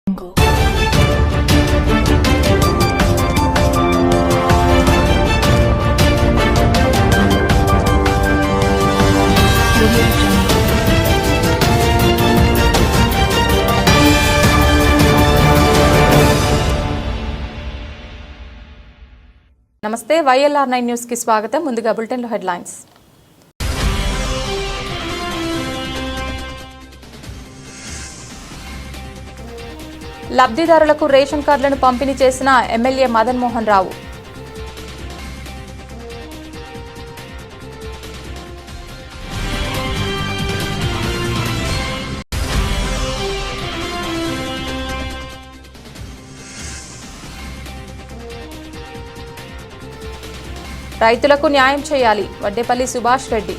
నమస్తే YLR9 news కి స్వాగతం. ముందుగా బులెటిన్ లో హెడ్లైన్స్. లబ్ధిదారులకు రేషన్ కార్డులను పంపిణీ చేసిన ఎమ్మెల్యే మదన్ మోహన్ రావు. రైతులకు న్యాయం చేయాలి వడ్డేపల్లి సుభాష్ రెడ్డి.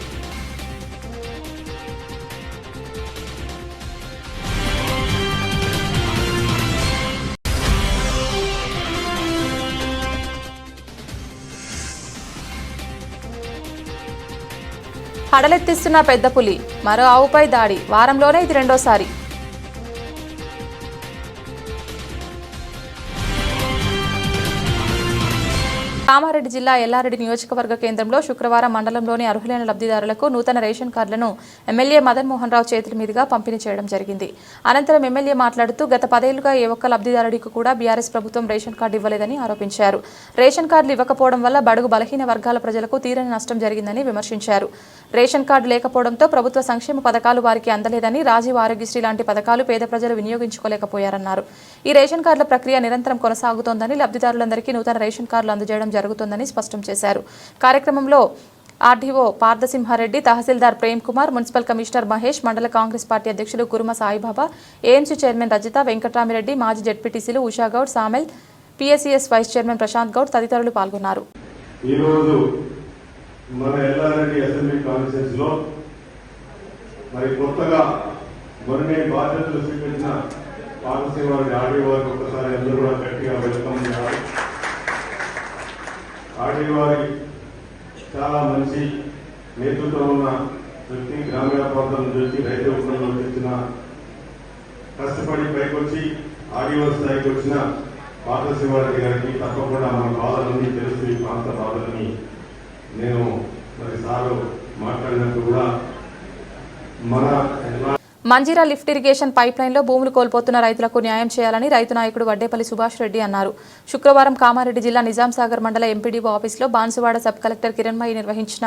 హడలెత్తిస్తున్న పెద్ద పులి, మరో ఆవుపై దాడి, వారంలోనే ఇది రెండోసారి. కామారెడ్డి జిల్లా ఎల్లారెడ్డి నియోజకవర్గ కేంద్రంలో శుక్రవారం మండలంలోని అర్హులైన లబ్ధిదారులకు నూతన రేషన్ కార్డులను ఎమ్మెల్యే మదన్ మోహన్ రావు చేతుల మీదుగా పంపిణీ చేయడం జరిగింది. అనంతరం ఎమ్మెల్యే మాట్లాడుతూ గత 10 ఏళ్లుగా ఏ ఒక్క లబ్ధిదారుడికి కూడా బీఆర్ఎస్ ప్రభుత్వం రేషన్ కార్డు ఇవ్వలేదని ఆరోపించారు. రేషన్ కార్డులు ఇవ్వకపోవడం వల్ల బడుగు బలహీన వర్గాల ప్రజలకు తీరని నష్టం జరిగిందని విమర్శించారు. రేషన్ కార్డు లేకపోవడంతో ప్రభుత్వ సంక్షేమ పథకాలు వారికి అందలేదని, రాజీవ్ ఆరోగ్యశ్రీ లాంటి పథకాలు పేద ప్రజలు వినియోగించుకోలేకపోయారన్నారు. ఈ రేషన్ కార్డుల ప్రక్రియ నిరంతరం కొనసాగుతోందని, లబ్ధిదారులందరికీ నూతన రేషన్ కార్డులు అందజేయడం జరుగుతుందని స్పష్టం చేశారు. కార్యక్రమంలో RDO Parthasimha Reddy, tahsildar Prem Kumar, municipal commissioner Mahesh, మండల కాంగ్రెస్ పార్టీ అధ్యక్షులు కురుమ సాయిబాబా, ఏఎంసీ చైర్మన్ రజిత, వెంకట్రామిరెడ్డి, మాజీ జెడ్పీటీసీలు Usha Goud, Samel, PSCS vice chairman Prashanth Goud తదితరులు పాల్గొన్నారు. మన ఎల్లారెడ్డి అసెంబ్లీ కాన్ఫరెన్స్ లో మరి కొత్తగా మొన్నే బాధ్యతలు స్వీకరించిన పార్థసింహారెడ్డి ఆర్డీఓ వారికి ఒకసారి అందరూ కూడా గట్టిగా వెల్కమ్ చేయాలి. ఆర్డీఓ వారి చాలా మంచి నేతృత్వం ఉన్న వ్యక్తి, గ్రామీణ ప్రాంతం నుంచి రైతు కుటుంబంలో తెచ్చిన కష్టపడి పైకొచ్చి ఆర్డీఓ స్థాయికి వచ్చిన పార్థసింహారెడ్డి గారికి తప్పకుండా మన బాధలన్నీ తెలుసు. ఈ ప్రాంత బాధలని నేను మరి సారు మాట్లాడినప్పుడు కూడా మన మంజీరా లిఫ్ట్ ఇరిగేషన్ పైప్ లైన్లో భూములు కోల్పోతున్న రైతులకు న్యాయం చేయాలని రైతు నాయకుడు వడ్డేపల్లి సుభాష్ రెడ్డి అన్నారు. శుక్రవారం కామారెడ్డి జిల్లా నిజాం సాగర్ మండల ఎంపీడీఓ ఆఫీసులో బాన్సువాడ సబ్ కలెక్టర్ కిరణ్మయి నిర్వహించిన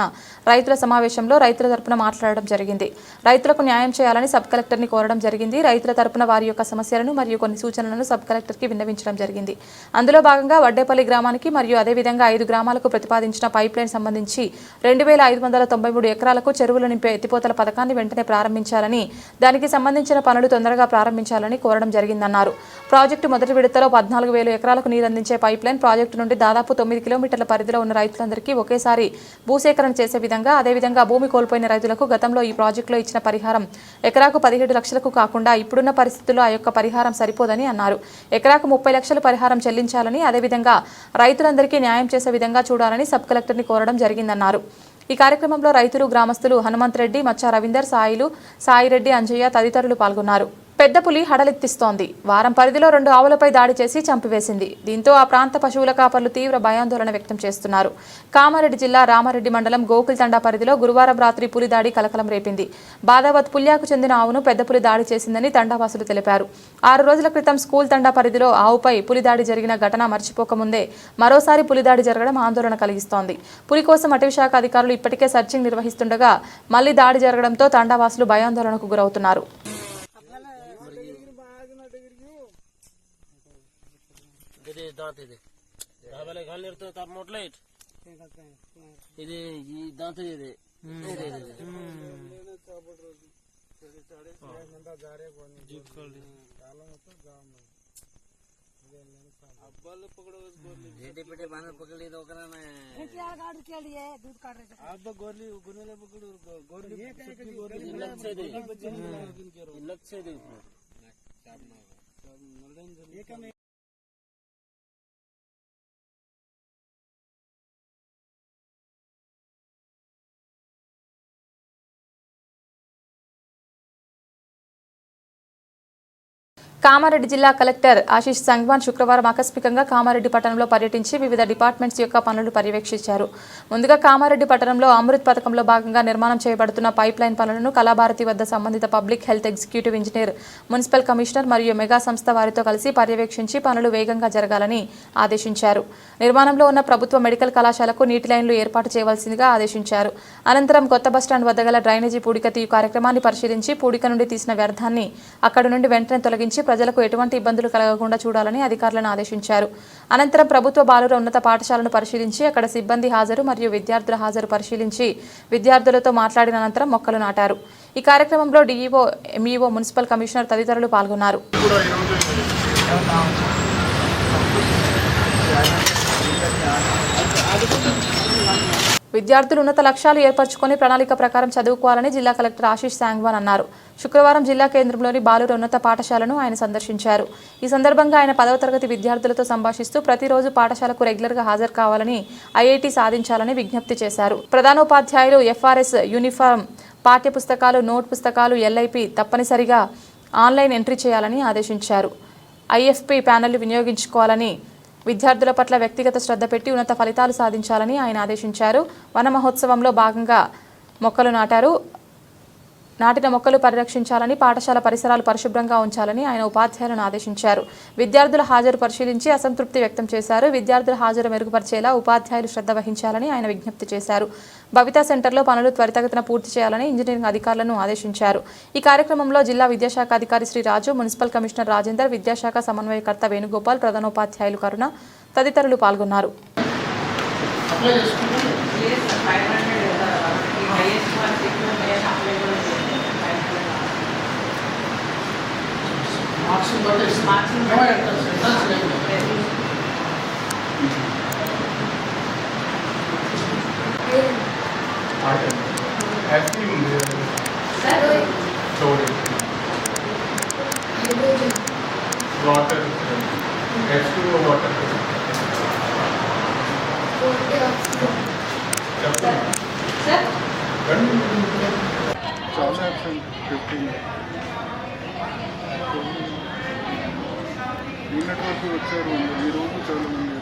రైతుల సమావేశంలో రైతుల తరపున మాట్లాడడం జరిగింది. రైతులకు న్యాయం చేయాలని సబ్ కలెక్టర్ని కోరడం జరిగింది. రైతుల తరపున వారి యొక్క సమస్యలను మరియు కొన్ని సూచనలను సబ్ కలెక్టర్కి విన్నవించడం జరిగింది. అందులో భాగంగా వడ్డేపల్లి గ్రామానికి మరియు అదేవిధంగా 5 గ్రామాలకు ప్రతిపాదించిన పైప్ లైన్ సంబంధించి 2593 ఎకరాలకు చెరువులు నింపే ఎత్తిపోతల పథకాన్ని వెంటనే ప్రారంభించాలని, దానికి సంబంధించిన పనులు తొందరగా ప్రారంభించాలని కోరడం జరిగిందన్నారు. ప్రాజెక్టు మొదటి విడతలో 14,000 ఎకరాలకు నీరందించే పైప్ లైన్ ప్రాజెక్టు నుండి దాదాపు 9 కిలోమీటర్ల పరిధిలో ఉన్న రైతులందరికీ ఒకేసారి భూసేకరణ చేసే విధంగా, అదేవిధంగా భూమి కోల్పోయిన రైతులకు గతంలో ఈ ప్రాజెక్టులో ఇచ్చిన పరిహారం ఎకరాకు 17 లక్షలకు కాకుండా ఇప్పుడున్న పరిస్థితుల్లో ఆ యొక్క పరిహారం సరిపోదని అన్నారు. ఎకరాకు 30 లక్షల పరిహారం చెల్లించాలని, అదేవిధంగా రైతులందరికీ న్యాయం చేసే విధంగా చూడాలని సబ్ కలెక్టర్ని కోరడం జరిగిందన్నారు. ఈ కార్యక్రమంలో రైతులు, గ్రామస్తులు హనుమంత్ రెడ్డి, మచ్చా రవీందర్, సాయిరెడ్డి, అంజయ్య తదితరులు పాల్గొన్నారు. పెద్ద పులి హడలెత్తిస్తోంది. వారం పరిధిలో 2 ఆవులపై దాడి చేసి చంపివేసింది. దీంతో ఆ ప్రాంత పశువుల కాపర్లు తీవ్ర భయాందోళన వ్యక్తం చేస్తున్నారు. కామారెడ్డి జిల్లా రామారెడ్డి మండలం గోకుల్ తండా పరిధిలో గురువారం రాత్రి పులి దాడి కలకలం రేపింది. బాదావత్ పుల్యాకు చెందిన ఆవును పెద్ద పులి దాడి చేసిందని తండావాసులు తెలిపారు. 6 రోజుల క్రితం స్కూల్ తండా పరిధిలో ఆవుపై పులి దాడి జరిగిన ఘటన మర్చిపోకముందే మరోసారి పులి దాడి జరగడం ఆందోళన కలిగిస్తోంది. పులి కోసం అటవీశాఖ అధికారులు ఇప్పటికే సర్చింగ్ నిర్వహిస్తుండగా మళ్లీ దాడి జరగడంతో తండావాసులు భయాందోళనకు గురవుతున్నారు. ఇది దాంతో ఇది पेटे बानर पकड़ तो अब गोरली गुनेले पकड़ गोरली लक्ष्य दे लक्ष्य दे కామారెడ్డి జిల్లా కలెక్టర్ ఆశీష్ సంగ్వాన్ శుక్రవారం ఆకస్మికంగా కామారెడ్డి పట్టణంలో పర్యటించి వివిధ డిపార్ట్మెంట్స్ యొక్క పనులు పర్యవేక్షించారు. ముందుగా కామారెడ్డి పట్టణంలో అమృత్ పథకంలో భాగంగా నిర్మాణం చేయబడుతున్న పైప్ లైన్ పనులను కళాభారతి వద్ద సంబంధిత public health executive engineer, municipal commissioner మరియు మెగా సంస్థ వారితో కలిసి పర్యవేక్షించి పనులు వేగంగా జరగాలని ఆదేశించారు. నిర్మాణంలో ఉన్న ప్రభుత్వ మెడికల్ కళాశాలకు నీటి లైన్లు ఏర్పాటు చేయవలసిందిగా ఆదేశించారు. అనంతరం కొత్త బస్టాండ్ వద్ద గల డ్రైనేజీ పూడిక తీయు కార్యక్రమాన్ని పరిశీలించి పూడిక నుండి తీసిన వ్యర్థాన్ని అక్కడి నుండి వెంటనే తొలగించి ప్రజలకు ఎటువంటి ఇబ్బందులు కలగకుండా చూడాలని అధికారులను ఆదేశించారు. అనంతరం ప్రభుత్వ బాలుర ఉన్నత పాఠశాలను పరిశీలించి అక్కడ సిబ్బంది హాజరు మరియు విద్యార్థుల హాజరు పరిశీలించి విద్యార్థులతో మాట్లాడిన అనంతరం మొక్కలు నాటారు. ఈ కార్యక్రమంలో డీఈఓ, ఎంఈఓ, మున్సిపల్ కమిషనర్ తదితరులు పాల్గొన్నారు. విద్యార్థులు ఉన్నత లక్ష్యాలు ఏర్పరచుకొని ప్రణాళిక ప్రకారం చదువుకోవాలని జిల్లా కలెక్టర్ ఆశీష్ సంగ్వాన్ అన్నారు. శుక్రవారం జిల్లా కేంద్రంలోని బాలుర ఉన్నత పాఠశాలను ఆయన సందర్శించారు. ఈ సందర్భంగా ఆయన 10వ తరగతి విద్యార్థులతో సంభాషిస్తూ ప్రతిరోజు పాఠశాలకు రెగ్యులర్గా హాజరు కావాలని, ఐఐటీ సాధించాలని విజ్ఞప్తి చేశారు. ప్రధానోపాధ్యాయులు ఎఫ్ఆర్ఎస్ యూనిఫామ్, పాఠ్య పుస్తకాలు, నోట్ పుస్తకాలు, ఎల్ఐపి తప్పనిసరిగా ఆన్లైన్ ఎంట్రీ చేయాలని ఆదేశించారు. ఐఎఫ్పి ప్యానెల్ను వినియోగించుకోవాలని, విద్యార్థుల పట్ల వ్యక్తిగత శ్రద్ధ పెట్టి ఉన్నత ఫలితాలు సాధించాలని ఆయన ఆదేశించారు. వన మహోత్సవంలో భాగంగా మొక్కలు నాటారు. నాటిన మొక్కలు పరిరక్షించాలని, పాఠశాల పరిసరాలు పరిశుభ్రంగా ఉంచాలని ఆయన ఉపాధ్యాయులను ఆదేశించారు. విద్యార్థుల హాజరు పరిశీలించి అసంతృప్తి వ్యక్తం చేశారు. విద్యార్థుల హాజరు మెరుగుపరిచేలా ఉపాధ్యాయులు శ్రద్ధ వహించాలని ఆయన విజ్ఞప్తి చేశారు. భవితా సెంటర్లో పనులు త్వరితగతిన పూర్తి చేయాలని ఇంజనీరింగ్ అధికారులను ఆదేశించారు. ఈ కార్యక్రమంలో జిల్లా విద్యాశాఖ అధికారి శ్రీ రాజు, మున్సిపల్ కమిషనర్ రాజేందర్, విద్యాశాఖ సమన్వయకర్త వేణుగోపాల్, ప్రధానోపాధ్యాయులు కరుణ తదితరులు పాల్గొన్నారు. వాటర్ H2O వాటర్ చాలా 15 నిన్నటి వరకు వచ్చారు. ఈ రోజు చాలా మంది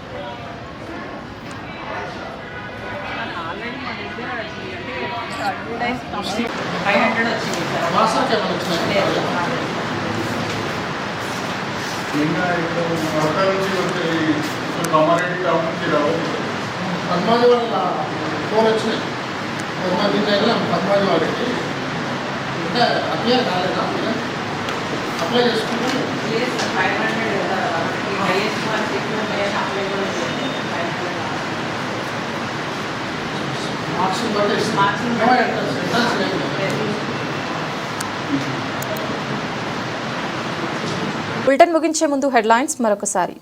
నిన్న ఇక్కడ నుంచి వచ్చే కామారెడ్డి టౌన్ నుంచి రావాలి. పద్మావతి వాళ్ళ 4 వచ్చినాయి. పద్మావతి వాళ్ళకి ఇంకా అప్లై కాలేదా? అప్లై చేసుకుంటే మార్క్స్ బులెటిన్ ముగించే ముందు హెడ్లైన్స్ మరొకసారి.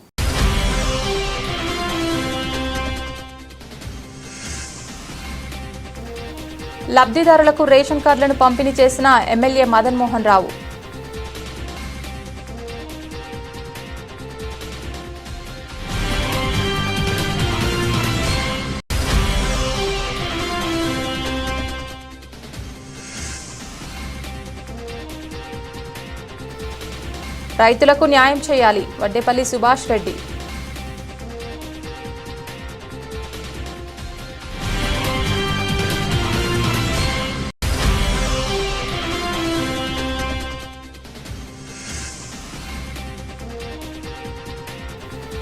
లబ్ధిదారులకు రేషన్ కార్డులను పంపిణీ చేసిన ఎమ్మెల్యే మదన్ మోహన్ రావు. రైతులకు న్యాయం చేయాలి, వడ్డేపల్లి సుభాష్ రెడ్డి.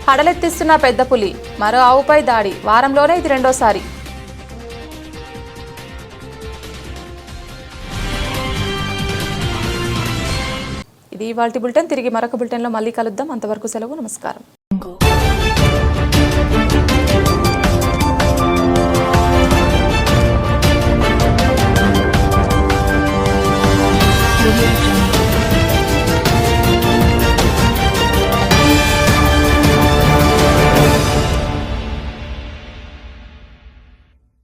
హడలెత్తిస్తున్న పెద్ద పులి, మరో ఆవుపై దాడి, వారంలోనే ఇది రెండోసారి. ఇది ఇవాల్టి బులెటిన్. తిరిగి మరొక బులెటిన్లో మళ్ళీ కలుద్దాం. అంతవరకు సెలవు. నమస్కారం.